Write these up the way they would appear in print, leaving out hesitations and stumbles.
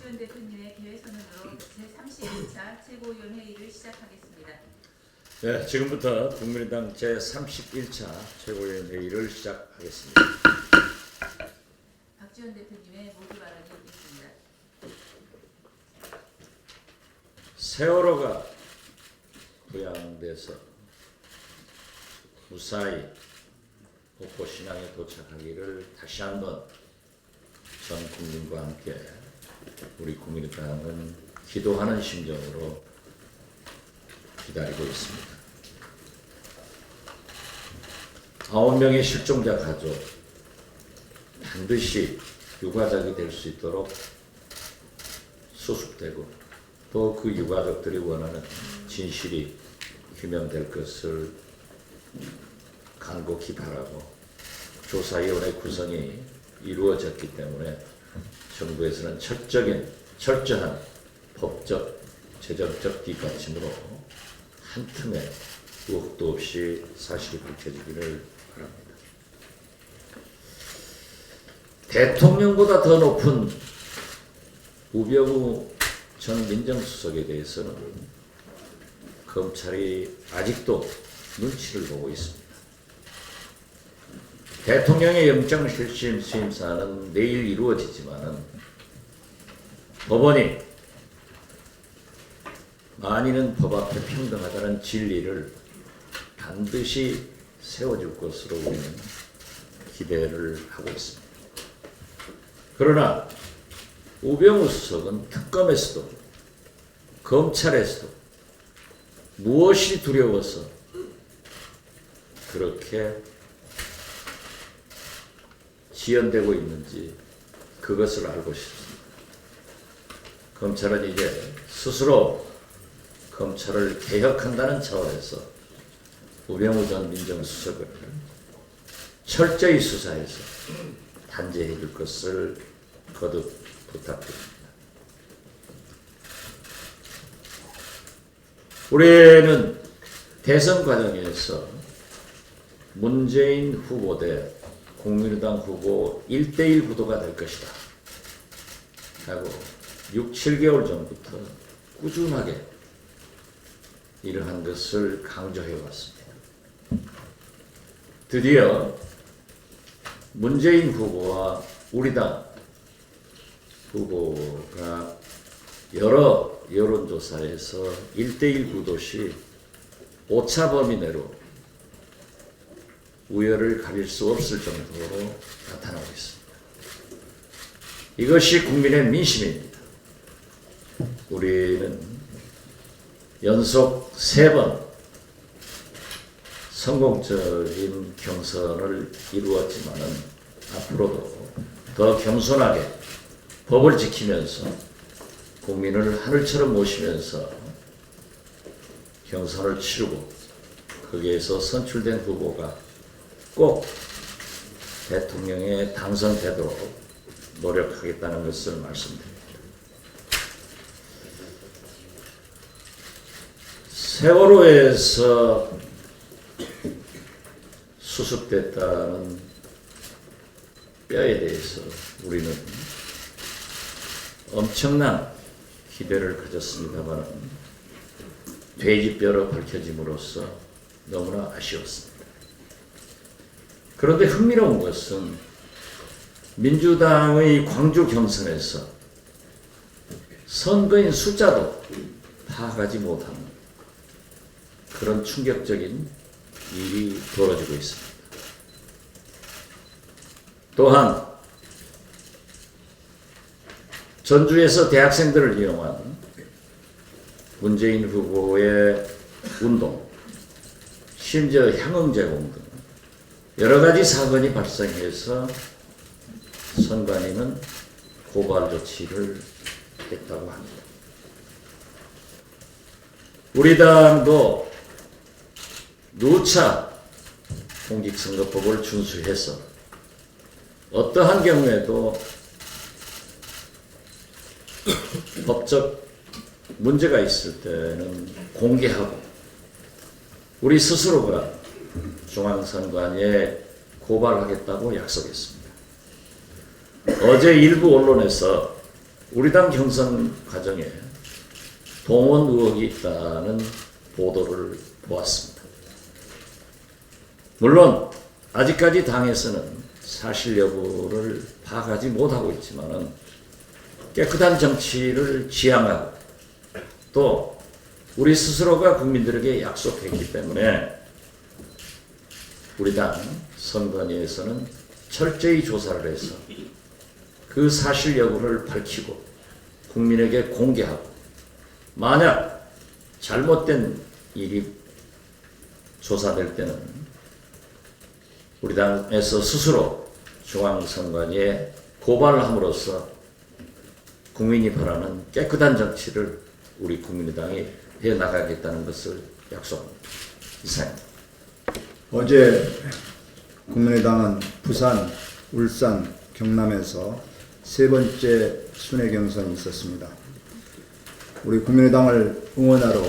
박지원 대표님의 개회선언으로 제31차 최고위원회의를 시작하겠습니다. 네, 지금부터 국민의당 제31차 최고위원회의를 시작하겠습니다. 박지원 대표님의 모두 발언이 있겠습니다. 세월호가 부양돼서 무사히 목포신항에 도착하기를 다시 한번 전 국민과 함께 우리 국민의당은 기도하는 심정으로 기다리고 있습니다. 9명의 실종자 가족 반드시 유가족이 될 수 있도록 수습되고 또 그 유가족들이 원하는 진실이 규명될 것을 간곡히 바라고 조사위원회 구성이 이루어졌기 때문에 정부에서는 철저한 법적, 재정적 뒷받침으로 한 틈에 의혹도 없이 사실이 밝혀지기를 바랍니다. 대통령보다 더 높은 우병우 전 민정수석에 대해서는 검찰이 아직도 눈치를 보고 있습니다. 대통령의 영장실질 심사는 내일 이루어지지만 법원이 만인은 법 앞에 평등하다는 진리를 반드시 세워줄 것으로 우리는 기대를 하고 있습니다. 그러나 우병우 수석은 특검에서도 검찰에서도 무엇이 두려워서 그렇게 지연되고 있는지 그것을 알고 싶습니다. 검찰은 이제 스스로 검찰을 개혁한다는 차원에서 우병우 전 민정수석을 철저히 수사해서 단죄해 줄 것을 거듭 부탁드립니다. 우리는 대선 과정에서 문재인 후보 대 국민의당 후보 1대1 구도가 될 것이다 하고 6, 7개월 전부터 꾸준하게 이러한 것을 강조해 왔습니다. 드디어 문재인 후보와 우리 당 후보가 여러 여론조사에서 1대1 구도시 오차 범위 내로 우열을 가릴 수 없을 정도로 나타나고 있습니다. 이것이 국민의 민심입니다. 우리는 연속 3번 성공적인 경선을 이루었지만은 앞으로도 더 겸손하게 법을 지키면서 국민을 하늘처럼 모시면서 경선을 치르고 거기에서 선출된 후보가 꼭 대통령에 당선되도록 노력하겠다는 것을 말씀드립니다. 세월호에서 수습됐다는 뼈에 대해서 우리는 엄청난 기대를 가졌습니다만 돼지뼈로 밝혀짐으로써 너무나 아쉬웠습니다. 그런데 흥미로운 것은 민주당의 광주 경선에서 선거인 숫자도 파악하지 못하는 그런 충격적인 일이 벌어지고 있습니다. 또한 전주에서 대학생들을 이용한 문재인 후보의 운동, 심지어 향응 제공 등 여러 가지 사건이 발생해서 선관위는 고발 조치를 했다고 합니다. 우리 당도 누차 공직선거법을 준수해서 어떠한 경우에도 법적 문제가 있을 때는 공개하고 우리 스스로가 중앙선관위에 고발하겠다고 약속했습니다. 어제 일부 언론에서 우리 당 경선 과정에 동원 의혹이 있다는 보도를 보았습니다. 물론 아직까지 당에서는 사실 여부를 파악하지 못하고 있지만 깨끗한 정치를 지향하고 또 우리 스스로가 국민들에게 약속했기 때문에 우리 당 선관위에서는 철저히 조사를 해서 그 사실 여부를 밝히고 국민에게 공개하고 만약 잘못된 일이 조사될 때는 우리 당에서 스스로 중앙선관위에 고발을 함으로써 국민이 바라는 깨끗한 정치를 우리 국민의당이 해나가겠다는 것을 약속합니다. 이상입니다. 어제 국민의당은 부산, 울산, 경남에서 세 번째 순회 경선이 있었습니다. 우리 국민의당을 응원하러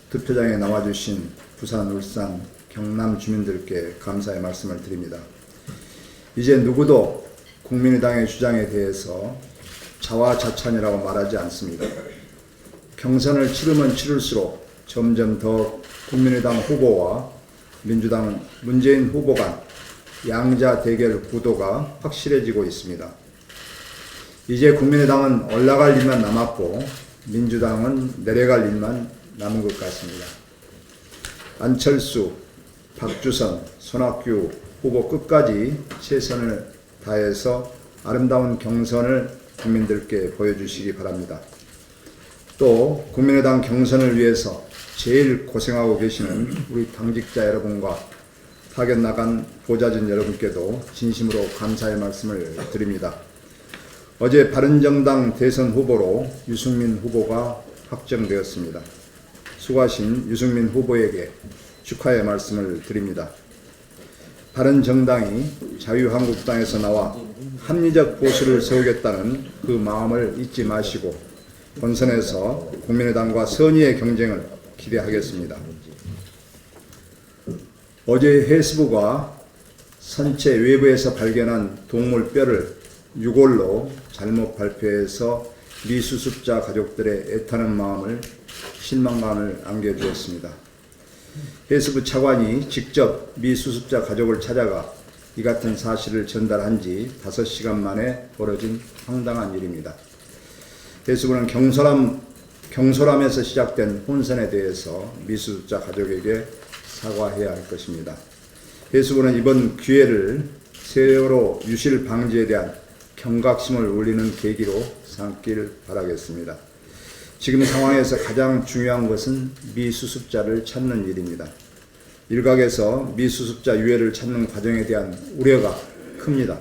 투표장에 나와주신 부산, 울산, 경남 주민들께 감사의 말씀을 드립니다. 이제 누구도 국민의당의 주장에 대해서 자화자찬이라고 말하지 않습니다. 경선을 치르면 치를수록 점점 더 국민의당 후보와 민주당 문재인 후보 간 양자 대결 구도가 확실해지고 있습니다. 이제 국민의당은 올라갈 일만 남았고 민주당은 내려갈 일만 남은 것 같습니다. 안철수, 박주선, 손학규 후보 끝까지 최선을 다해서 아름다운 경선을 국민들께 보여주시기 바랍니다. 또 국민의당 경선을 위해서 제일 고생하고 계시는 우리 당직자 여러분과 파견 나간 보좌진 여러분께도 진심으로 감사의 말씀을 드립니다. 어제 바른정당 대선 후보로 유승민 후보가 확정되었습니다. 수고하신 유승민 후보에게 축하의 말씀을 드립니다. 바른정당이 자유한국당에서 나와 합리적 보수를 세우겠다는 그 마음을 잊지 마시고 본선에서 국민의당과 선의의 경쟁을 기대하겠습니다. 어제 해수부가 선체 외부에서 발견한 동물 뼈를 유골로 잘못 발표해서 미수습자 가족들의 애타는 마음을 실망감을 안겨주었습니다. 해수부 차관이 직접 미수습자 가족을 찾아가 이 같은 사실을 전달한 지 5시간 만에 벌어진 황당한 일입니다. 해수부는 경솔함에서 시작된 혼선에 대해서 미수습자 가족에게 사과해야 할 것입니다. 해수부는 이번 기회를 세월호 유실 방지에 대한 경각심을 울리는 계기로 삼길 바라겠습니다. 지금 상황에서 가장 중요한 것은 미수습자를 찾는 일입니다. 일각에서 미수습자 유해를 찾는 과정에 대한 우려가 큽니다.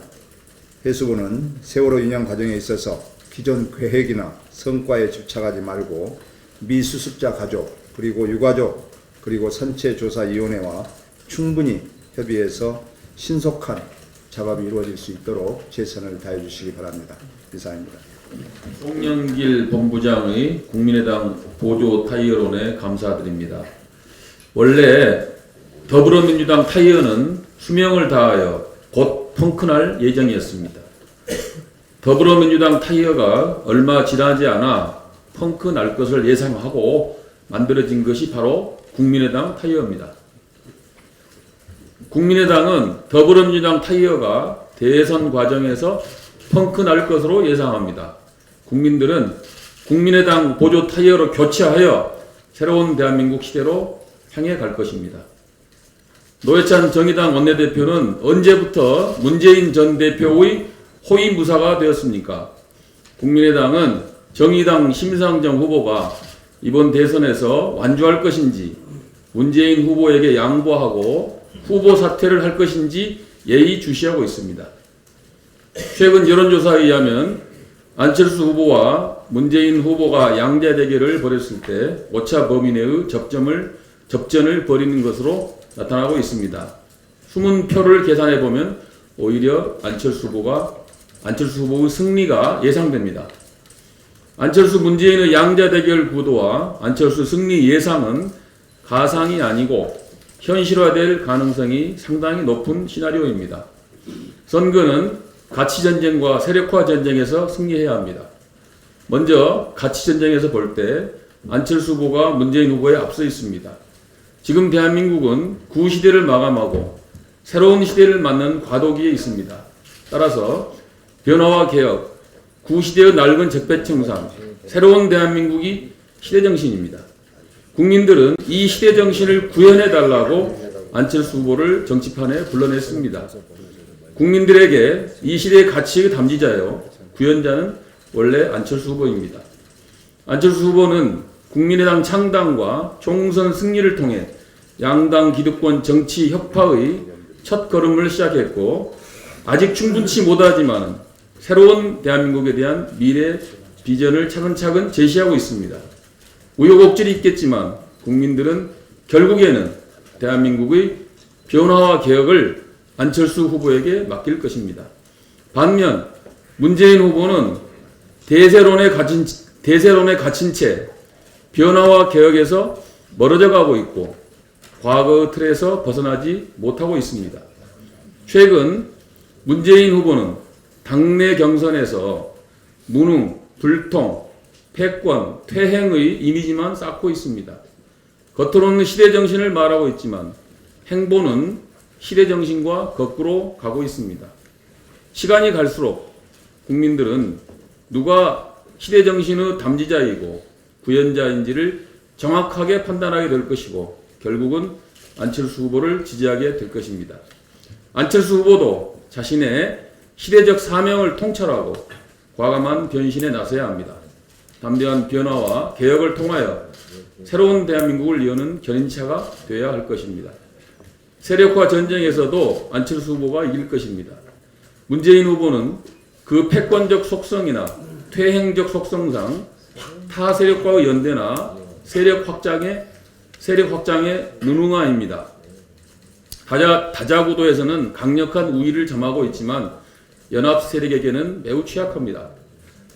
해수부는 세월호 인양 과정에 있어서 기존 계획이나 성과에 집착하지 말고 미수습자 가족 그리고 유가족 그리고 선체조사위원회와 충분히 협의해서 신속한 작업이 이루어질 수 있도록 최선을 다해 주시기 바랍니다. 이상입니다. 송영길 본부장의 국민의당 보조 타이어론에 감사드립니다. 원래 더불어민주당 타이어는 수명을 다하여 곧 펑크날 예정이었습니다. 더불어민주당 타이어가 얼마 지나지 않아 펑크 날 것을 예상하고 만들어진 것이 바로 국민의당 타이어입니다. 국민의당은 더불어민주당 타이어가 대선 과정에서 펑크 날 것으로 예상합니다. 국민들은 국민의당 보조 타이어로 교체하여 새로운 대한민국 시대로 향해 갈 것입니다. 노회찬 정의당 원내대표는 언제부터 문재인 전 대표의 호위무사가 되었습니까? 국민의당은 정의당 심상정 후보가 이번 대선에서 완주할 것인지 문재인 후보에게 양보하고 후보 사퇴를 할 것인지 예의주시하고 있습니다. 최근 여론조사에 의하면 안철수 후보와 문재인 후보가 양자 대결을 벌였을 때 오차 범위 내의 접전을 벌이는 것으로 나타나고 있습니다. 숨은 표를 계산해 보면 오히려 안철수 후보의 승리가 예상됩니다. 안철수 문재인의 양자 대결 구도와 안철수 승리 예상은 가상이 아니고 현실화될 가능성이 상당히 높은 시나리오입니다. 선거는 가치전쟁과 세력화 전쟁에서 승리해야 합니다. 먼저 가치전쟁에서 볼 때 안철수 후보가 문재인 후보에 앞서 있습니다. 지금 대한민국은 구시대를 마감하고 새로운 시대를 맞는 과도기에 있습니다. 따라서 변화와 개혁, 구시대의 낡은 적폐청산, 새로운 대한민국이 시대정신입니다. 국민들은 이 시대정신을 구현해달라고 안철수 후보를 정치판에 불러냈습니다. 국민들에게 이 시대의 가치의 담지자요, 구현자는 원래 안철수 후보입니다. 안철수 후보는 국민의당 창당과 총선 승리를 통해 양당 기득권 정치 혁파의 첫 걸음을 시작했고, 아직 충분치 못하지만 새로운 대한민국에 대한 미래 비전을 차근차근 제시하고 있습니다. 우여곡절이 있겠지만 국민들은 결국에는 대한민국의 변화와 개혁을 안철수 후보에게 맡길 것입니다. 반면 문재인 후보는 대세론에 갇힌 채 변화와 개혁에서 멀어져 가고 있고 과거의 틀에서 벗어나지 못하고 있습니다. 최근 문재인 후보는 당내 경선에서 무능, 불통, 패권, 퇴행의 이미지만 쌓고 있습니다. 겉으로는 시대정신을 말하고 있지만 행보는 시대정신과 거꾸로 가고 있습니다. 시간이 갈수록 국민들은 누가 시대정신의 담지자이고 구현자인지를 정확하게 판단하게 될 것이고 결국은 안철수 후보를 지지하게 될 것입니다. 안철수 후보도 자신의 시대적 사명을 통찰하고 과감한 변신에 나서야 합니다. 담대한 변화와 개혁을 통하여 새로운 대한민국을 이루는 견인차가 되어야 할 것입니다. 세력화 전쟁에서도 안철수 후보가 이길 것입니다. 문재인 후보는 그 패권적 속성이나 퇴행적 속성상 타 세력과의 연대나 세력 확장에 누능화입니다. 다자구도에서는 강력한 우위를 점하고 있지만 연합 세력에게는 매우 취약합니다.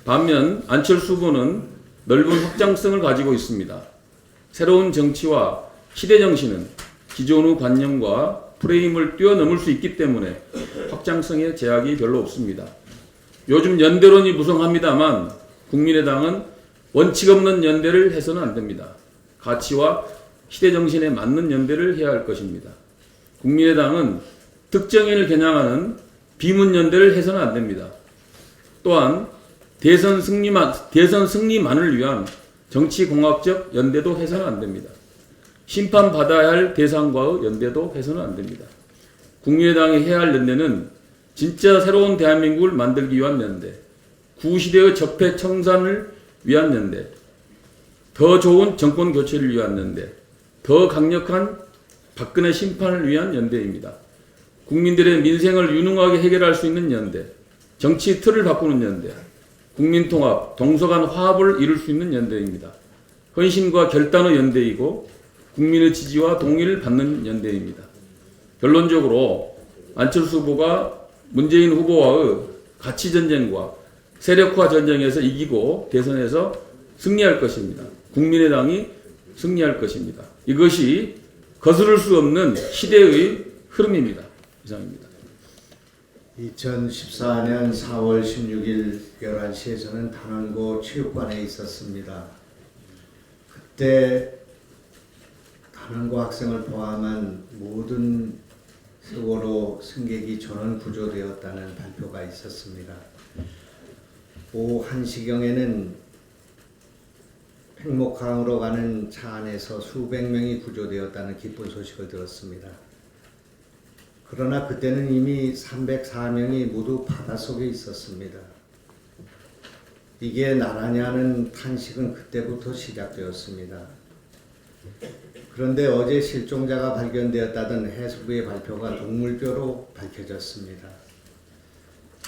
반면 안철수 후보는 넓은 확장성을 가지고 있습니다. 새로운 정치와 시대정신은 기존의 관념과 프레임을 뛰어넘을 수 있기 때문에 확장성에 제약이 별로 없습니다. 요즘 연대론이 무성합니다만 국민의당은 원칙 없는 연대를 해서는 안 됩니다. 가치와 시대정신에 맞는 연대를 해야 할 것입니다. 국민의당은 특정인을 겨냥하는 비문연대를 해서는 안 됩니다. 또한 대선 승리만을 위한 정치공학적 연대도 해서는 안 됩니다. 심판받아야 할 대상과의 연대도 해서는 안 됩니다. 국민의당이 해야 할 연대는 진짜 새로운 대한민국을 만들기 위한 연대, 구시대의 적폐 청산을 위한 연대, 더 좋은 정권 교체를 위한 연대, 더 강력한 박근혜 심판을 위한 연대입니다. 국민들의 민생을 유능하게 해결할 수 있는 연대, 정치 틀을 바꾸는 연대, 국민통합, 동서간 화합을 이룰 수 있는 연대입니다. 헌신과 결단의 연대이고 국민의 지지와 동의를 받는 연대입니다. 결론적으로 안철수 후보가 문재인 후보와의 가치전쟁과 세력화 전쟁에서 이기고 대선에서 승리할 것입니다. 국민의당이 승리할 것입니다. 이것이 거스를 수 없는 시대의 흐름입니다. 이상입니다. 2014년 4월 16일 11시에 저는 단원고 체육관에 있었습니다. 그때 단원고 학생을 포함한 모든 세월호 승객이 전원 구조되었다는 발표가 있었습니다. 오후 1시경에는 팽목항으로 가는 차 안에서 수백 명이 구조되었다는 기쁜 소식을 들었습니다. 그러나 그때는 이미 304명이 모두 바닷속에 있었습니다. 이게 나라냐는 탄식은 그때부터 시작되었습니다. 그런데 어제 실종자가 발견되었다던 해수부의 발표가 동물뼈로 밝혀졌습니다.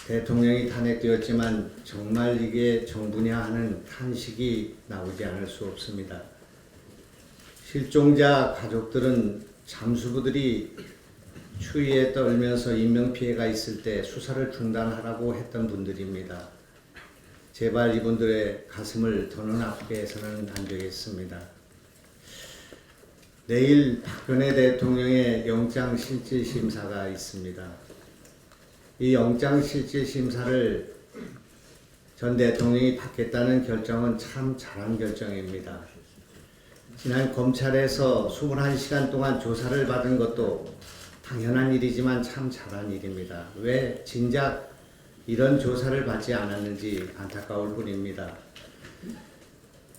대통령이 탄핵되었지만 정말 이게 정부냐 하는 탄식이 나오지 않을 수 없습니다. 실종자 가족들은 잠수부들이 추위에 떨면서 인명피해가 있을 때 수사를 중단하라고 했던 분들입니다. 제발 이분들의 가슴을 더는 아프게 해서는 안 되겠습니다. 내일 박근혜 대통령의 영장실질심사가 있습니다. 이 영장실질심사를 전 대통령이 받겠다는 결정은 참 잘한 결정입니다. 지난 검찰에서 21시간 동안 조사를 받은 것도 당연한 일이지만 참 잘한 일입니다. 왜 진작 이런 조사를 받지 않았는지 안타까울 뿐입니다.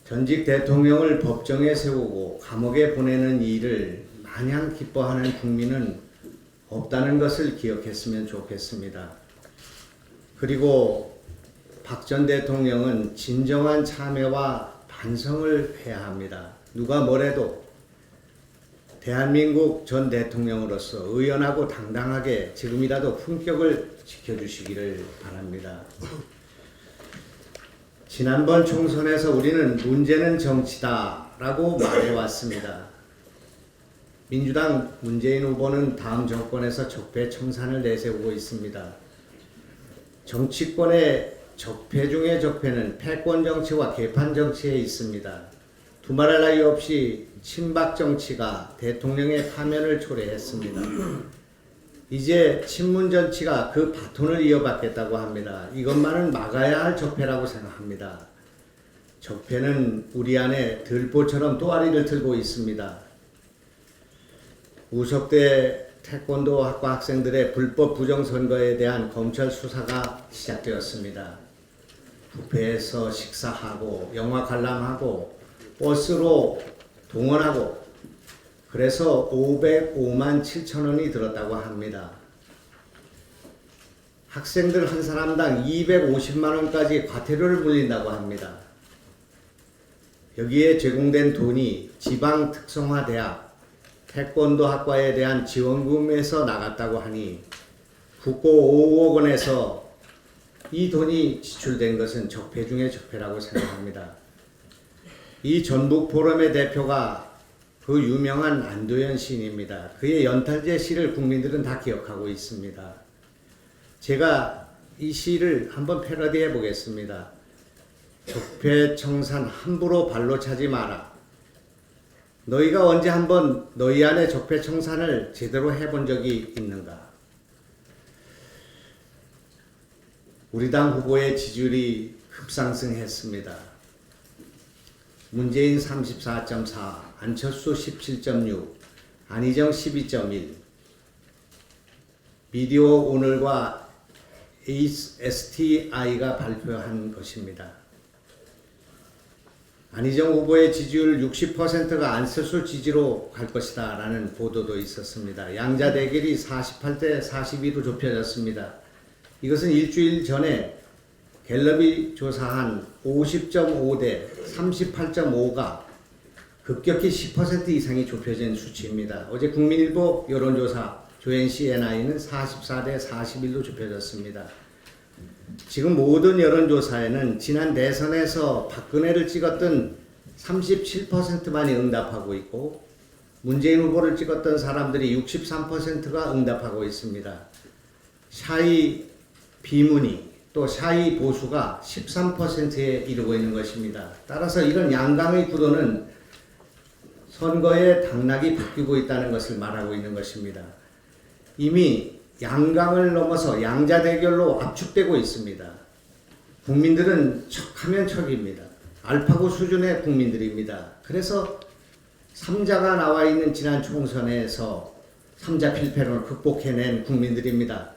전직 대통령을 법정에 세우고 감옥에 보내는 일을 마냥 기뻐하는 국민은 없다는 것을 기억했으면 좋겠습니다. 그리고 박 전 대통령은 진정한 참회와 반성을 해야 합니다. 누가 뭐래도 대한민국 전 대통령으로서 의연하고 당당하게 지금이라도 품격을 지켜주시기를 바랍니다. 지난번 총선에서 우리는 문제는 정치다라고 말해왔습니다. 민주당 문재인 후보는 다음 정권에서 적폐청산을 내세우고 있습니다. 정치권의 적폐 중의 적폐는 패권 정치와 개판 정치에 있습니다. 두말할 나위 없이 친박 정치가 대통령의 파면을 초래했습니다. 이제 친문 정치가 그 바톤을 이어받겠다고 합니다. 이것만은 막아야 할 적폐라고 생각합니다. 적폐는 우리 안에 들보처럼 또아리를 틀고 있습니다. 우석대 태권도 학과 학생들의 불법 부정선거에 대한 검찰 수사가 시작되었습니다. 뷔페에서 식사하고 영화 관람하고 버스로 동원하고 그래서 505만 7천 원이 들었다고 합니다. 학생들 한 사람당 250만 원까지 과태료를 물린다고 합니다. 여기에 제공된 돈이 지방 특성화 대학 태권도 학과에 대한 지원금에서 나갔다고 하니 국고 5억 원에서 이 돈이 지출된 것은 적폐 중의 적폐라고 생각합니다. 이 전북 포럼의 대표가 그 유명한 안도현 시인입니다. 그의 연탈제 시를 국민들은 다 기억하고 있습니다. 제가 이 시를 한번 패러디해 보겠습니다. 적폐청산 함부로 발로 차지 마라. 너희가 언제 한번 너희 안에 적폐청산을 제대로 해본 적이 있는가? 우리 당 후보의 지지율이 급상승했습니다. 문재인 34.4, 안철수 17.6, 안희정 12.1, 미디어 오늘과 STI가 발표한 것입니다. 안희정 후보의 지지율 60%가 안철수 지지로 갈 것이다 라는 보도도 있었습니다. 양자 대결이 48대 42로 좁혀졌습니다. 이것은 일주일 전에 갤럽이 조사한 50.5대 38.5가 급격히 10% 이상이 좁혀진 수치입니다. 어제 국민일보 여론조사 조앤시 NI는 44대 41로 좁혀졌습니다. 지금 모든 여론조사에는 지난 대선에서 박근혜를 찍었던 37%만이 응답하고 있고 문재인 후보를 찍었던 사람들이 63%가 응답하고 있습니다. 샤이 비문이 또 샤이 보수가 13%에 이르고 있는 것입니다. 따라서 이런 양강의 구도는 선거의 당락이 바뀌고 있다는 것을 말하고 있는 것입니다. 이미 양강을 넘어서 양자 대결로 압축되고 있습니다. 국민들은 척하면 척입니다. 알파고 수준의 국민들입니다. 그래서 3자가 나와 있는 지난 총선에서 3자 필패를 극복해낸 국민들입니다.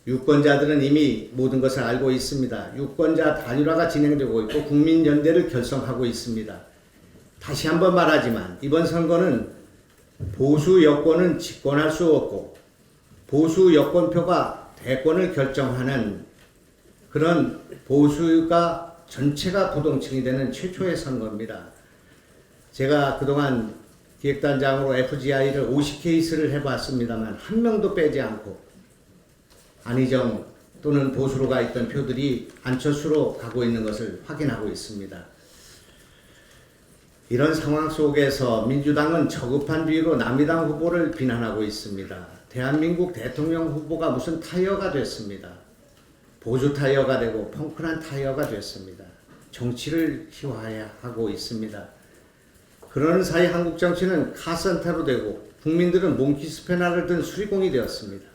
유권자들은 이미 모든 것을 알고 있습니다. 유권자 단일화가 진행되고 있고 국민연대를 결성하고 있습니다. 다시 한번 말하지만 이번 선거는 보수 여권은 집권할 수 없고 보수 여권표가 대권을 결정하는 그런 보수가 전체가 부동층이 되는 최초의 선거입니다. 제가 그동안 기획단장으로 FGI를 50케이스를 해봤습니다만 한 명도 빼지 않고 안희정 또는 보수로 가 있던 표들이 안철수로 가고 있는 것을 확인하고 있습니다. 이런 상황 속에서 민주당은 저급한 비유로 남이당 후보를 비난하고 있습니다. 대한민국 대통령 후보가 무슨 타이어가 됐습니다. 보수 타이어가 되고 펑크난 타이어가 됐습니다. 정치를 희화하고 있습니다. 그러는 사이 한국 정치는 카센터로 되고 국민들은 몽키 스패너를 든 수리공이 되었습니다.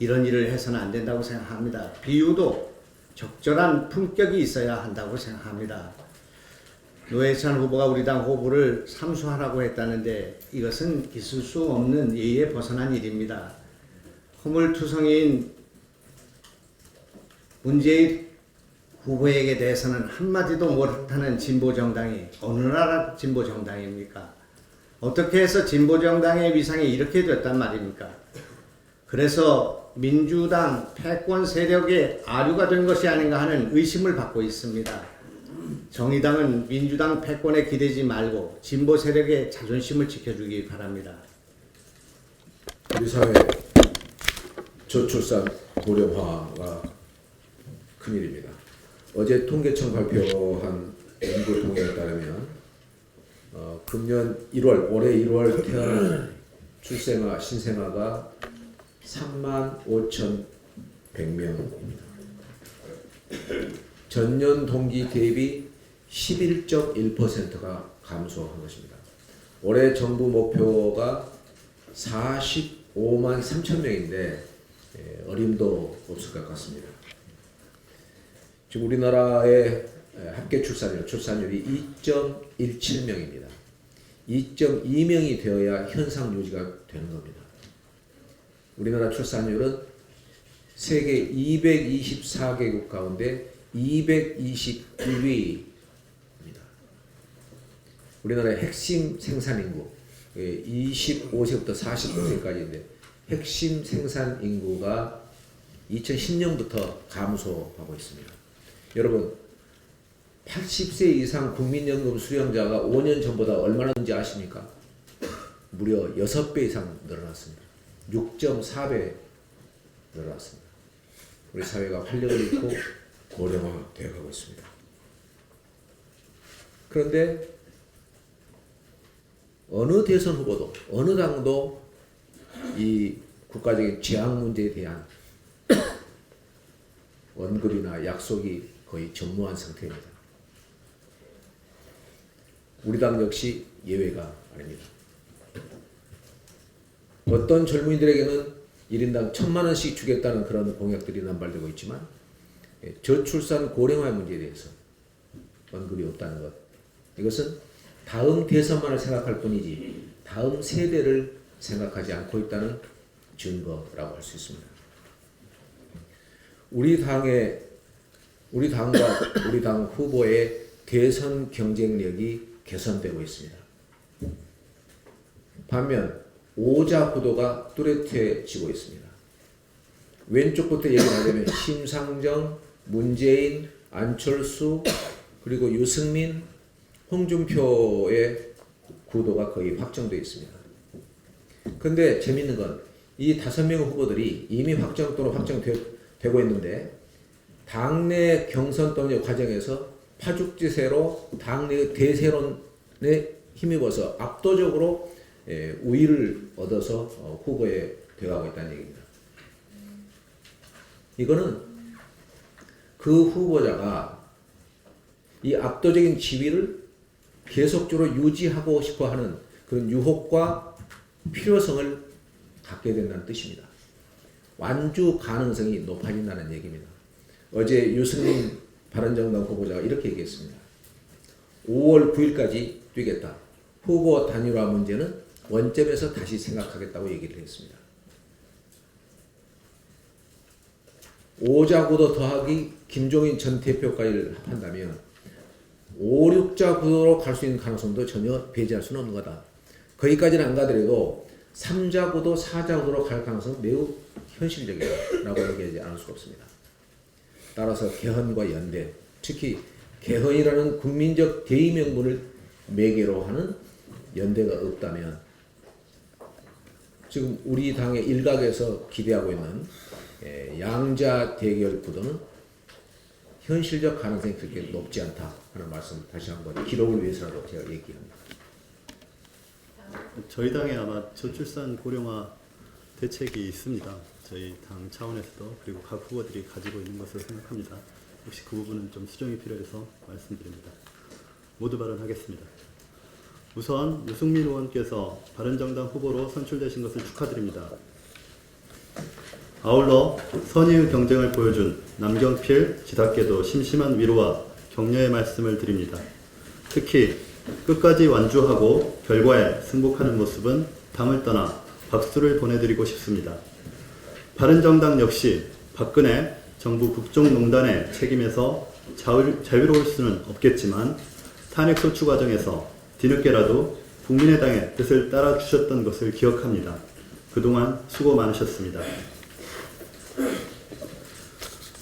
이런 일을 해서는 안 된다고 생각합니다. 비유도 적절한 품격이 있어야 한다고 생각합니다. 노회찬 후보가 우리 당 후보를 삼수하라고 했다는데 이것은 있을 수 없는 예의에 벗어난 일입니다. 허물투성이인 문재인 후보에게 대해서는 한마디도 못하는 진보정당이 어느 나라 진보정당입니까? 어떻게 해서 진보정당의 위상이 이렇게 됐단 말입니까? 그래서 민주당 패권 세력의 아류가 된 것이 아닌가 하는 의심을 받고 있습니다. 정의당은 민주당 패권에 기대지 말고 진보 세력의 자존심을 지켜주기 바랍니다. 우리 사회 저출산 고령화가 큰일입니다. 어제 통계청 발표한 연구 통계에 따르면 금년 1월, 올해 1월 태어난 출생아, 신생아가 35,100명입니다. 전년 동기 대비 11.1%가 감소한 것입니다. 올해 정부 목표가 45만 3천 명인데 어림도 없을 것 같습니다. 지금 우리나라의 합계 출산율이 2.17명입니다. 2.2명이 되어야 현상 유지가 되는 겁니다. 우리나라 출산율은 세계 224개국 가운데 221위입니다. 우리나라의 핵심 생산 인구 25세부터 49세까지인데 핵심 생산 인구가 2010년부터 감소하고 있습니다. 여러분 80세 이상 국민연금 수령자가 5년 전보다 얼마나인지 아십니까? 무려 6배 이상 늘어났습니다. 6.4배 늘어났습니다. 우리 사회가 활력을 잃고 고령화되어 가고 있습니다. 그런데 어느 대선 후보도 어느 당도 이 국가적인 재앙 문제에 대한 언급이나 약속이 거의 전무한 상태입니다. 우리 당 역시 예외가 아닙니다. 어떤 젊은이들에게는 1인당 1,000만 원씩 주겠다는 그런 공약들이 남발되고 있지만 저출산 고령화 문제에 대해서 언급이 없다는 것. 이것은 다음 대선만을 생각할 뿐이지 다음 세대를 생각하지 않고 있다는 증거라고 할 수 있습니다. 우리 당과 우리 당 후보의 대선 경쟁력이 개선되고 있습니다. 반면 오자 구도가 뚜렷해지고 있습니다. 왼쪽부터 얘기를 하자면 심상정, 문재인, 안철수, 그리고 유승민, 홍준표의 구도가 거의 확정되어 있습니다. 그런데 재밌는 건 이 5명 후보들이 이미 확정 또는 확정되고 있는데 당내 경선 또는 과정에서 파죽지세로 당내 대세론에 힘입어서 압도적으로 우위를 얻어서 후보에 되어가고 있다는 얘기입니다. 이거는 그 후보자가 이 압도적인 지위를 계속적으로 유지하고 싶어하는 그런 유혹과 필요성을 갖게 된다는 뜻입니다. 완주 가능성이 높아진다는 얘기입니다. 어제 유승민 바른정당 후보자가 이렇게 얘기했습니다. 5월 9일까지 뛰겠다. 후보 단일화 문제는 원점에서 다시 생각하겠다고 얘기를 했습니다. 5자 구도 더하기 김종인 전 대표까지를 합한다면 5, 6자 구도로 갈 수 있는 가능성도 전혀 배제할 수는 없는 거다. 거기까지는 안 가더라도 3자 구도, 4자 구도로 갈 가능성은 매우 현실적이라고 얘기하지 않을 수가 없습니다. 따라서 개헌과 연대, 특히 개헌이라는 국민적 대의 명분을 매개로 하는 연대가 없다면 지금 우리 당의 일각에서 기대하고 있는 양자 대결 구도는 현실적 가능성이 그렇게 높지 않다 하는 말씀 다시 한번 기록을 위해서라도 제가 얘기합니다. 저희 당에 아마 저출산 고령화 대책이 있습니다. 저희 당 차원에서도 그리고 각 후보들이 가지고 있는 것으로 생각합니다. 혹시 그 부분은 좀 수정이 필요해서 말씀드립니다. 모두 발언하겠습니다. 우선 유승민 의원께서 바른정당 후보로 선출되신 것을 축하드립니다. 아울러 선의의 경쟁을 보여준 남경필 지사께도 심심한 위로와 격려의 말씀을 드립니다. 특히 끝까지 완주하고 결과에 승복하는 모습은 당을 떠나 박수를 보내드리고 싶습니다. 바른정당 역시 박근혜 정부 국정농단의 책임에서 자유로울 수는 없겠지만 탄핵소추 과정에서 뒤늦게라도 국민의당의 뜻을 따라주셨던 것을 기억합니다. 그동안 수고 많으셨습니다.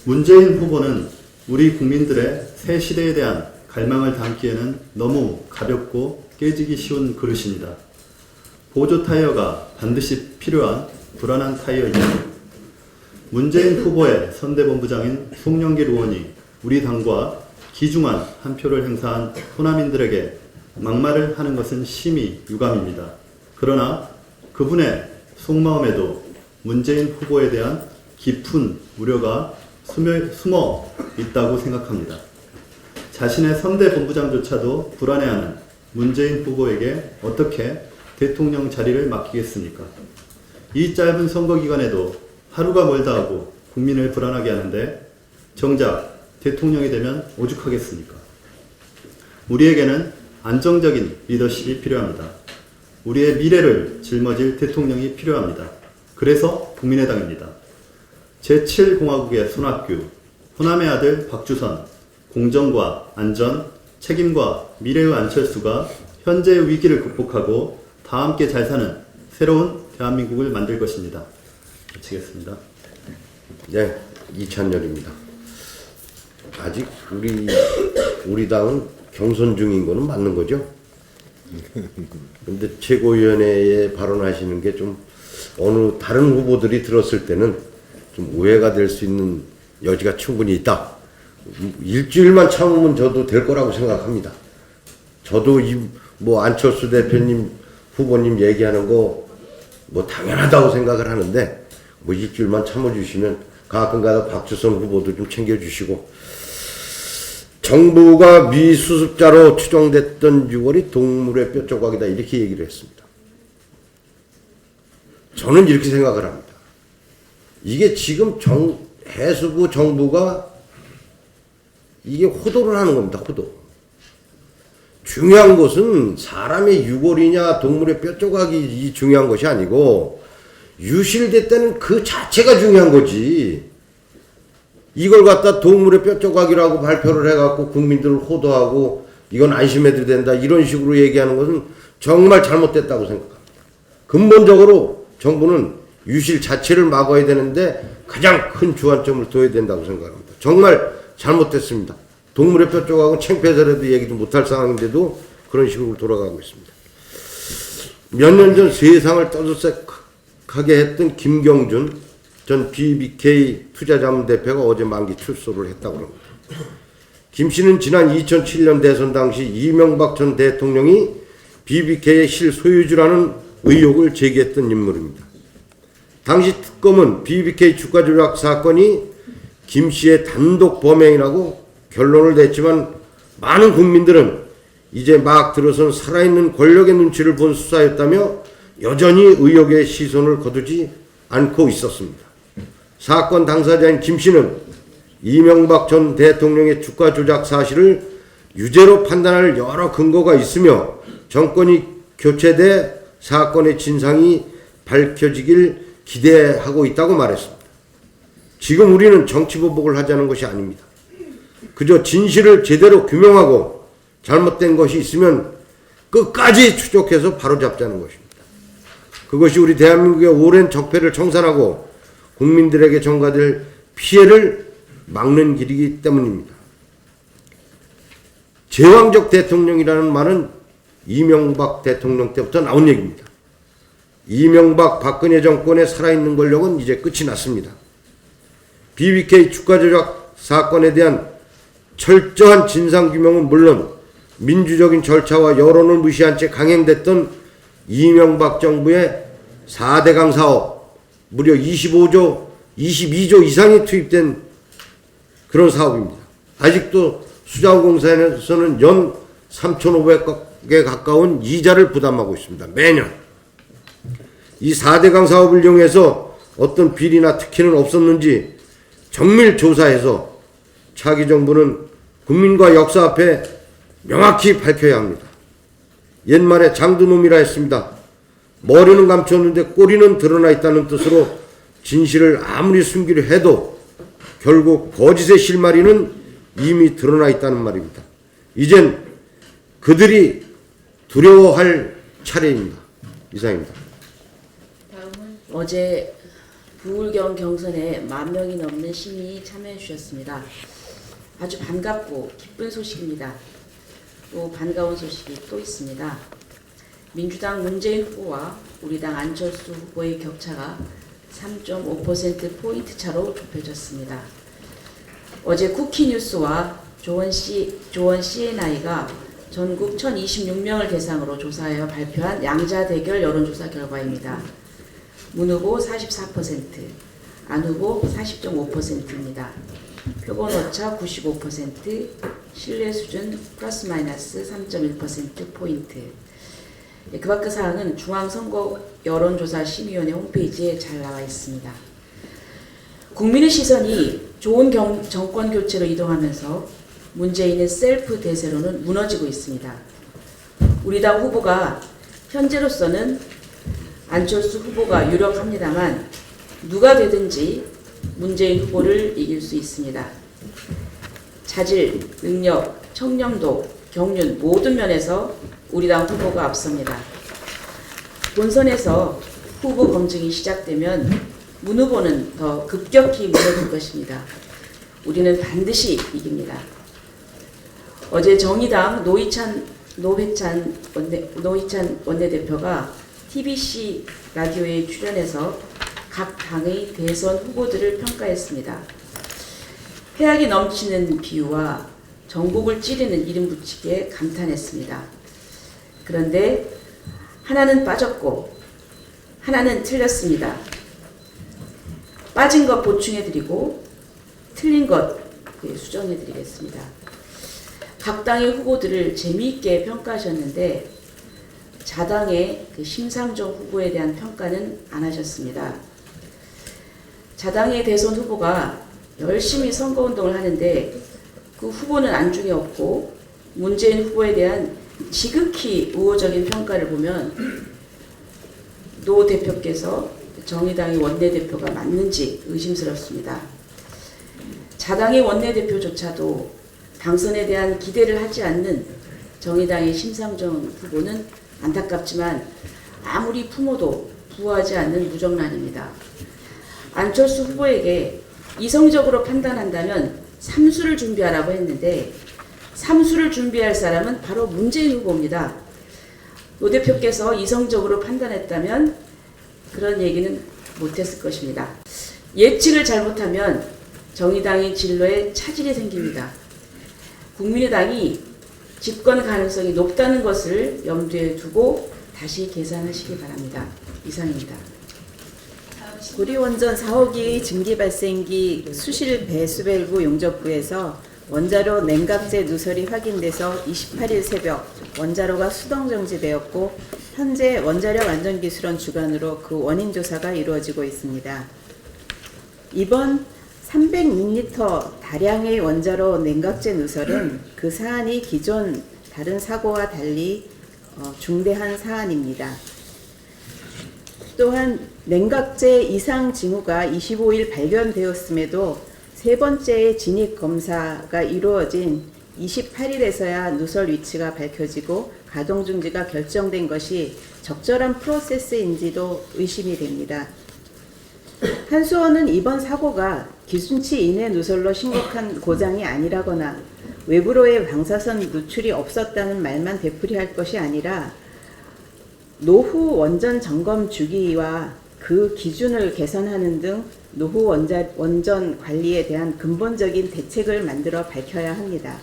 문재인 후보는 우리 국민들의 새 시대에 대한 갈망을 담기에는 너무 가볍고 깨지기 쉬운 그릇입니다. 보조 타이어가 반드시 필요한 불안한 타이어입니다. 문재인 후보의 선대본부장인 송영길 의원이 우리 당과 귀중한 한 표를 행사한 호남인들에게 막말을 하는 것은 심히 유감입니다. 그러나 그분의 속마음에도 문재인 후보에 대한 깊은 우려가 숨어 있다고 생각합니다. 자신의 선대본부장조차도 불안해하는 문재인 후보에게 어떻게 대통령 자리를 맡기겠습니까? 이 짧은 선거 기간에도 하루가 멀다 하고 국민을 불안하게 하는데 정작 대통령이 되면 오죽하겠습니까? 우리에게는 안정적인 리더십이 필요합니다. 우리의 미래를 짊어질 대통령이 필요합니다. 그래서 국민의당입니다. 제7공화국의 손학규, 호남의 아들 박주선, 공정과 안전, 책임과 미래의 안철수가 현재의 위기를 극복하고 다 함께 잘 사는 새로운 대한민국을 만들 것입니다. 마치겠습니다. 네, 이찬열입니다. 아직 우리 당은 경선 중인 거는 맞는 거죠? 근데 최고위원회에 발언하시는 게 좀 어느 다른 후보들이 들었을 때는 좀 오해가 될 수 있는 여지가 충분히 있다. 일주일만 참으면 저도 될 거라고 생각합니다. 저도 뭐 안철수 대표님, 후보님 얘기하는 거 뭐 당연하다고 생각을 하는데 뭐 일주일만 참아주시면 가끔가다 박주선 후보도 좀 챙겨주시고 정부가 미수습자로 추정됐던 6월이 동물의 뼈 조각이다 이렇게 얘기를 했습니다. 저는 이렇게 생각을 합니다. 이게 지금 해수부 정부가 이게 호도를 하는 겁니다. 호도. 중요한 것은 사람의 유골이냐 동물의 뼈 조각이 중요한 것이 아니고 유실됐다는 그 자체가 중요한 거지. 이걸 갖다 동물의 뼈 조각이라고 발표를 해갖고 국민들을 호도하고 이건 안심해도 된다 이런 식으로 얘기하는 것은 정말 잘못됐다고 생각합니다. 근본적으로 정부는 유실 자체를 막아야 되는데 가장 큰 주안점을 둬야 된다고 생각합니다. 정말 잘못됐습니다. 동물의 뼈 조각은 창피해서라도 얘기도 못할 상황인데도 그런 식으로 돌아가고 있습니다. 몇 년 전 세상을 떠들썩하게 했던 김경준 전 BBK 투자자문 대표가 어제 만기 출소를 했다고 합니다. 김 씨는 지난 2007년 대선 당시 이명박 전 대통령이 BBK의 실소유주라는 의혹을 제기했던 인물입니다. 당시 특검은 BBK 주가 조작 사건이 김 씨의 단독 범행이라고 결론을 냈지만 많은 국민들은 이제 막 들어선 살아있는 권력의 눈치를 본 수사였다며 여전히 의혹의 시선을 거두지 않고 있었습니다. 사건 당사자인 김 씨는 이명박 전 대통령의 주가 조작 사실을 유죄로 판단할 여러 근거가 있으며 정권이 교체돼 사건의 진상이 밝혀지길 기대하고 있다고 말했습니다. 지금 우리는 정치보복을 하자는 것이 아닙니다. 그저 진실을 제대로 규명하고 잘못된 것이 있으면 끝까지 추적해서 바로잡자는 것입니다. 그것이 우리 대한민국의 오랜 적폐를 청산하고 국민들에게 전가될 피해를 막는 길이기 때문입니다. 제왕적 대통령이라는 말은 이명박 대통령 때부터 나온 얘기입니다. 이명박 박근혜 정권의 살아있는 권력은 이제 끝이 났습니다. BBK 주가 조작 사건에 대한 철저한 진상규명은 물론 민주적인 절차와 여론을 무시한 채 강행됐던 이명박 정부의 4대강 사업, 무려 22조 이상이 투입된 그런 사업입니다. 아직도 수자원공사에서는 연 3,500억에 가까운 이자를 부담하고 있습니다. 매년. 이 4대강 사업을 이용해서 어떤 비리나 특혜는 없었는지 정밀 조사해서 차기 정부는 국민과 역사 앞에 명확히 밝혀야 합니다. 옛말에 장두놈이라 했습니다. 머리는 감췄는데 꼬리는 드러나 있다는 뜻으로 진실을 아무리 숨기려 해도 결국 거짓의 실마리는 이미 드러나 있다는 말입니다. 이젠 그들이 두려워할 차례입니다. 이상입니다. 다음은 어제 부울경 경선에 10,000명이 넘는 시민이 참여해 주셨습니다. 아주 반갑고 기쁜 소식입니다. 또 반가운 소식이 또 있습니다. 민주당 문재인 후보와 우리 당 안철수 후보의 격차가 3.5%포인트 차로 좁혀졌습니다. 어제 쿠키뉴스와 조원 CNI가 전국 1,026명을 대상으로 조사하여 발표한 양자 대결 여론조사 결과입니다. 문 후보 44%, 안 후보 40.5%입니다. 표본 오차 95%, 신뢰 수준 플러스 마이너스 3.1%포인트. 그 밖의 사항은 중앙선거 여론조사심의위원회 홈페이지에 잘 나와 있습니다. 국민의 시선이 좋은 정권 교체로 이동하면서 문재인의 셀프 대세로는 무너지고 있습니다. 우리 당 후보가 현재로서는 안철수 후보가 유력합니다만 누가 되든지 문재인 후보를 이길 수 있습니다. 자질, 능력, 청렴도, 경륜 모든 면에서 우리 당 후보가 앞섭니다. 본선에서 후보 검증이 시작되면 문 후보는 더 급격히 무너질 것입니다. 우리는 반드시 이깁니다. 어제 정의당 노회찬 원내대표가 TBC 라디오에 출연해서 각 당의 대선 후보들을 평가했습니다. 해악이 넘치는 비유와 전국을 찌르는 이름 붙이기에 감탄했습니다. 그런데 하나는 빠졌고 하나는 틀렸습니다. 빠진 것 보충해드리고 틀린 것 수정해드리겠습니다. 각 당의 후보들을 재미있게 평가하셨는데 자당의 심상정 후보에 대한 평가는 안 하셨습니다. 자당의 대선 후보가 열심히 선거운동을 하는데 그 후보는 안중에 없고 문재인 후보에 대한 지극히 우호적인 평가를 보면 노 대표께서 정의당의 원내대표가 맞는지 의심스럽습니다. 자당의 원내대표조차도 당선에 대한 기대를 하지 않는 정의당의 심상정 후보는 안타깝지만 아무리 품어도 부하지 않는 무정란입니다. 안철수 후보에게 이성적으로 판단한다면 삼수를 준비하라고 했는데 삼수를 준비할 사람은 바로 문재인 후보입니다. 노 대표께서 이성적으로 판단했다면 그런 얘기는 못했을 것입니다. 예측을 잘못하면 정의당의 진로에 차질이 생깁니다. 국민의당이 집권 가능성이 높다는 것을 염두에 두고 다시 계산하시기 바랍니다. 이상입니다. 고리원전 4호기 증기 발생기 수실 배수밸브 용접부에서 원자로 냉각제 누설이 확인돼서 28일 새벽 원자로가 수동 정지되었고 현재 원자력 안전기술원 주관으로 그 원인 조사가 이루어지고 있습니다. 이번 306리터 다량의 원자로 냉각제 누설은 그 사안이 기존 다른 사고와 달리 중대한 사안입니다. 또한 냉각제 이상 징후가 25일 발견되었음에도 세 번째의 진입 검사가 이루어진 28일에서야 누설 위치가 밝혀지고 가동 중지가 결정된 것이 적절한 프로세스인지도 의심이 됩니다. 한수원은 이번 사고가 기준치 이내 누설로 심각한 고장이 아니라거나 외부로의 방사선 누출이 없었다는 말만 되풀이할 것이 아니라 노후 원전 점검 주기와 그 기준을 개선하는 등 노후 원전 관리에 대한 근본적인 대책을 만들어 밝혀야 합니다.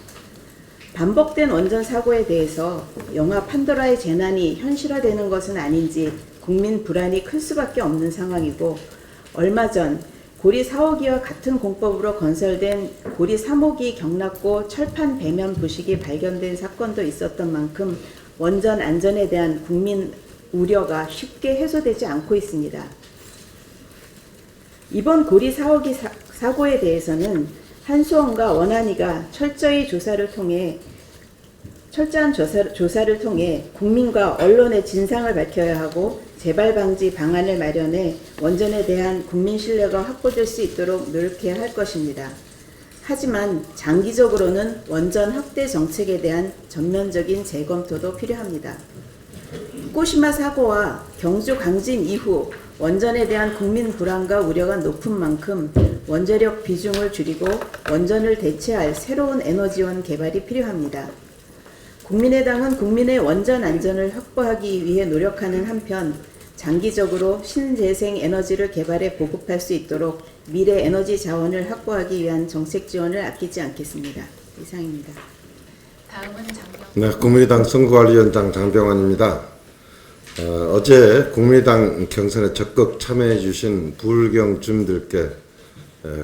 반복된 원전 사고에 대해서 영화 판도라의 재난이 현실화되는 것은 아닌지 국민 불안이 클 수밖에 없는 상황이고 얼마 전 고리 4호기와 같은 공법으로 건설된 고리 3호기 경락고 철판 배면 부식이 발견된 사건도 있었던 만큼 원전 안전에 대한 국민 우려가 쉽게 해소되지 않고 있습니다. 이번 고리 사고에 대해서는 한수원과 원안이가 철저한 조사를 통해 국민과 언론의 진상을 밝혀야 하고 재발 방지 방안을 마련해 원전에 대한 국민 신뢰가 확보될 수 있도록 노력해야 할 것입니다. 하지만 장기적으로는 원전 확대 정책에 대한 전면적인 재검토도 필요합니다. 후쿠시마 사고와 경주 강진 이후 원전에 대한 국민 불안과 우려가 높은 만큼 원자력 비중을 줄이고 원전을 대체할 새로운 에너지원 개발이 필요합니다. 국민의당은 국민의 원전 안전을 확보하기 위해 노력하는 한편 장기적으로 신재생 에너지를 개발해 보급할 수 있도록 미래 에너지 자원을 확보하기 위한 정책 지원을 아끼지 않겠습니다. 이상입니다. 다음은 장병. 네, 국민의당 선거관리위원장 장병환입니다. 어제 국민의당 경선에 적극 참여해 주신 부울경 주민들께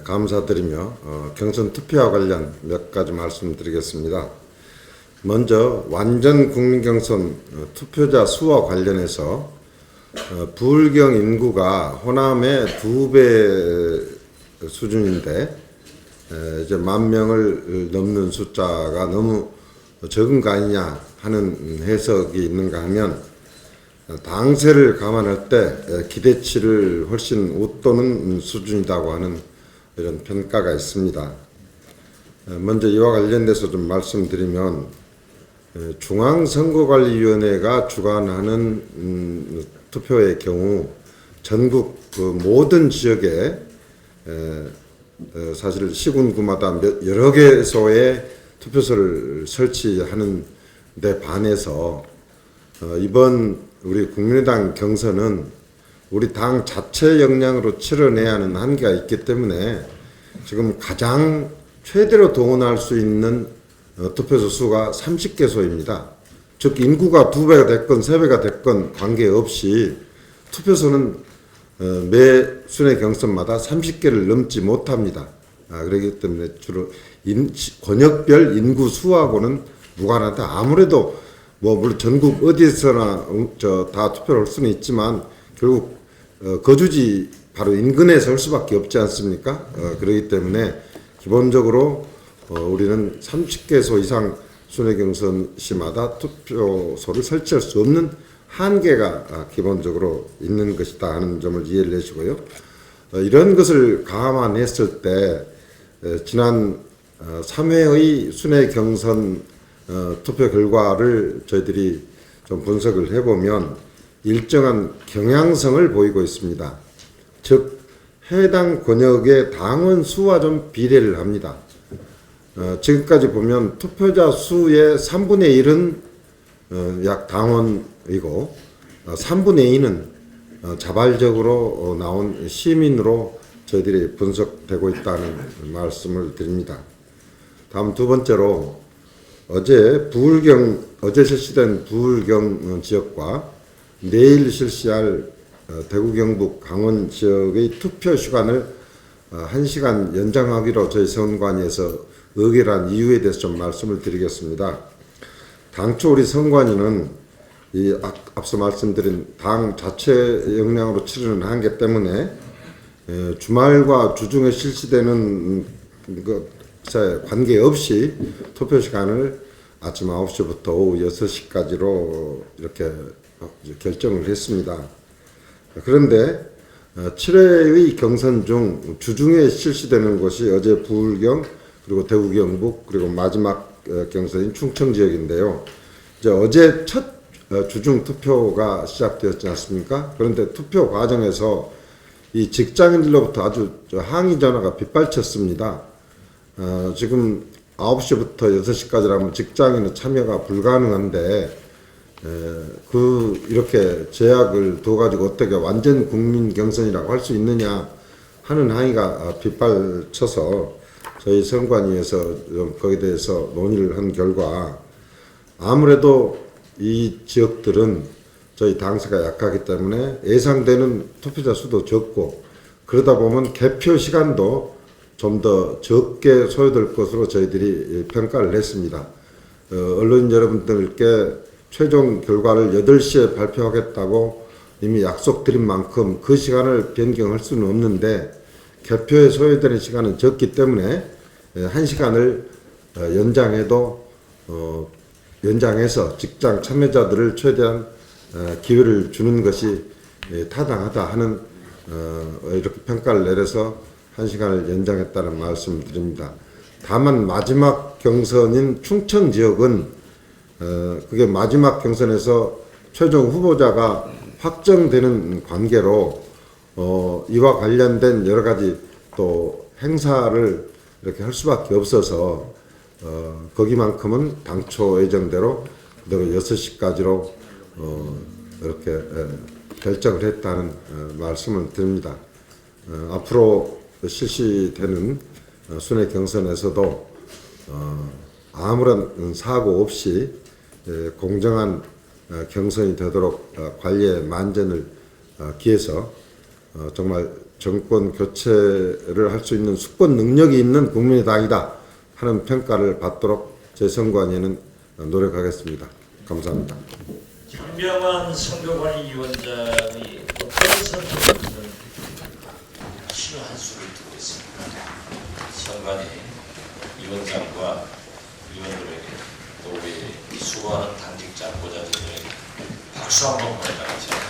감사드리며 경선 투표와 관련 몇 가지 말씀드리겠습니다. 먼저 완전 국민경선 투표자 수와 관련해서 부울경 인구가 호남의 2배 수준인데 이제 10,000명을 넘는 숫자가 너무 적은 거 아니냐 하는 해석이 있는가 하면 당세를 감안할 때 기대치를 훨씬 웃도는 수준이라고 하는 이런 평가가 있습니다. 먼저 이와 관련돼서 좀 말씀드리면 중앙선거관리위원회가 주관하는 투표의 경우 전국 그 모든 지역에 사실 시군구마다 여러 개소의 투표소를 설치하는 데 반해서 이번 우리 국민의당 경선은 우리 당 자체 역량으로 치러내야 하는 한계가 있기 때문에 지금 가장 최대로 동원할 수 있는 투표소 수가 30개소입니다. 즉 인구가 2배가 됐건 3배가 됐건 관계없이 투표소는 매 순회 경선마다 30개를 넘지 못합니다. 그렇기 때문에 주로 권역별 인구 수하고는 무관하다. 아무래도 물론 전국 어디에서나 다 투표를 할 수는 있지만 결국 거주지 바로 인근에서 할 수밖에 없지 않습니까? 그렇기 때문에 기본적으로 우리는 30개소 이상 순회 경선 시마다 투표소를 설치할 수 없는 한계가 기본적으로 있는 것이다 하는 점을 이해를 해주고요. 이런 것을 감안했을 때 지난 3회의 순회 경선 투표 결과를 저희들이 좀 분석을 해보면 일정한 경향성을 보이고 있습니다. 즉 해당 권역의 당원 수와 좀 비례를 합니다. 지금까지 보면 투표자 수의 3분의 1은 약 당원이고 3분의 2는 자발적으로 나온 시민으로 저희들이 분석되고 있다는 말씀을 드립니다. 다음 두 번째로 어제 실시된 부울경 지역과 내일 실시할 대구, 경북, 강원 지역의 투표 시간을 1시간 연장하기로 저희 선관위에서 의결한 이유에 대해서 좀 말씀을 드리겠습니다. 당초 우리 선관위는 이 앞서 말씀드린 당 자체 역량으로 치르는 한계 때문에 주말과 주중에 실시되는 것에 관계없이 투표 시간을 아침 9시부터 오후 6시까지로 이렇게 결정을 했습니다. 그런데 7회의 경선 중 주중에 실시되는 것이 어제 부울경 그리고 대구 경북 그리고 마지막 경선인 충청 지역인데요. 이제 어제 첫 주중 투표가 시작되었지 않습니까? 그런데 투표 과정에서 이 직장인들로부터 아주 항의 전화가 빗발쳤습니다. 지금 9시부터 6시까지라면 직장인은 참여가 불가능한데 이렇게 제약을 둬가지고 어떻게 완전 국민 경선이라고 할 수 있느냐 하는 항의가 빗발쳐서 저희 선관위에서 거기에 대해서 논의를 한 결과 아무래도 이 지역들은 저희 당세가 약하기 때문에 예상되는 투표자 수도 적고 그러다 보면 개표 시간도 좀 더 적게 소요될 것으로 저희들이 평가를 했습니다. 언론인 여러분들께 최종 결과를 8시에 발표하겠다고 이미 약속드린 만큼 그 시간을 변경할 수는 없는데 개표에 소요되는 시간은 적기 때문에 1시간을 연장해서 직장 참여자들을 최대한 기회를 주는 것이 타당하다 하는 이렇게 평가를 내려서 1시간을 연장했다는 말씀을 드립니다. 다만 마지막 경선인 충청 지역은 그게 마지막 경선에서 최종 후보자가 확정되는 관계로 이와 관련된 여러 가지 또 행사를 이렇게 할 수밖에 없어서 거기만큼은 당초 예정대로 그대로 6시까지로 이렇게 결정을 했다는 말씀을 드립니다. 앞으로 실시되는 순회 경선에서도 아무런 사고 없이 공정한 경선이 되도록 관리의 만전을 기해서 정말 정권 교체를 할 수 있는 수권 능력이 있는 국민의 당이다 하는 평가를 받도록 제 선관위는 노력하겠습니다. 감사합니다. 김병환 선거관리위원장의 어떤 선택은 싫어할 수를 두고 있습니다. 선관위 위원장과 위원들에게 또 우리 수고하는 당직자 보좌진들에게 박수 한번 보내달라고